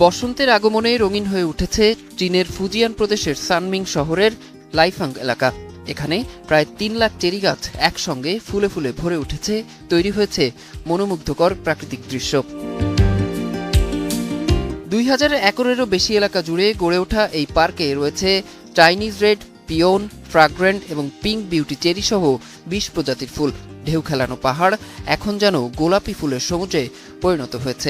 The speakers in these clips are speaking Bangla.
বসন্তের আগমনে রঙিন হয়ে উঠেছে চীনের ফুজিয়ান প্রদেশের সানমিং শহরের লাইফাং এলাকা। এখানে প্রায় ৩ লাখ চেরি গাছ একসঙ্গে ফুলে ফুলে ভরে উঠেছে, তৈরি হয়েছে মনোমুগ্ধকর প্রাকৃতিক দৃশ্য। ২০০০ একরেরও বেশি এলাকা জুড়ে গড়ে ওঠা এই পার্কে রয়েছে চাইনিজ রেড, পিওন, ফ্রাগ্রেন্ট এবং পিঙ্ক বিউটি চেরি সহ ২০ প্রজাতির ফুল। ঢেউ খেলানো পাহাড় এখন যেন গোলাপি ফুলের সমুদ্রে পরিণত হয়েছে।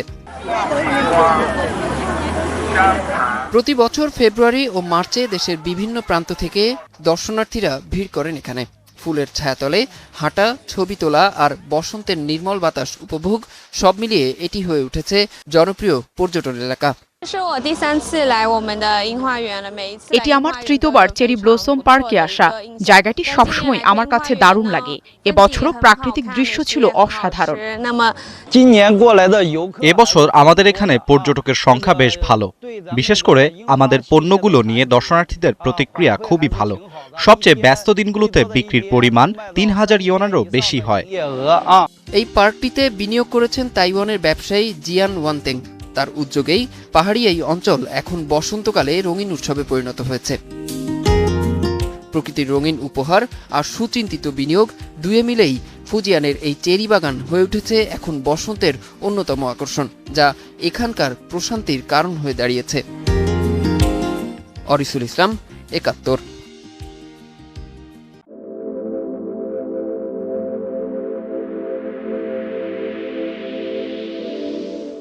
প্রতি বছর ফেব্রুয়ারি ও মার্চে দেশের বিভিন্ন প্রান্ত থেকে দর্শনার্থীরা ভিড় করেন এখানে। ফুলের ছায়াতলে হাঁটা, ছবি তোলা আর বসন্তের নির্মল বাতাস উপভোগ, সব মিলিয়ে এটি হয়ে উঠেছে জনপ্রিয় পর্যটন এলাকা। এটি আমার তৃতীয়বার চেরি ব্লসম পার্কে আসা। জায়গাটি সবসময় আমার কাছে দারুণ লাগে। এবছরও প্রাকৃতিক দৃশ্য ছিল অসাধারণ। এবছর আমাদের এখানে পর্যটকের সংখ্যা বেশ ভালো। বিশেষ করে আমাদের পণ্যগুলো নিয়ে দর্শনার্থীদের প্রতিক্রিয়া খুবই ভালো। সবচেয়ে ব্যস্ত দিনগুলোতে বিক্রির পরিমাণ ৩,০০০ ইউয়ানেরও বেশি হয়। এই পার্কটিতে বিনিয়োগ করেছেন তাইওয়ানের ব্যবসায়ী জিয়ান ওয়ানতেং। তার উদ্যোগেই পাহাড়ি এই অঞ্চল এখন বসন্তকালে রঙিন উৎসবে পরিণত হয়েছে। প্রকৃতির রঙিন উপহার আর সুচিন্তিত বিনিয়োগ দুয়ে মিলেই ফুজিয়ানের এই চেরি বাগান হয়ে উঠেছে এখন বসন্তের অন্যতম আকর্ষণ, যা এখানকার প্রশান্তির কারণ হয়ে দাঁড়িয়েছে। অরিসুল ইসলাম, ৭১।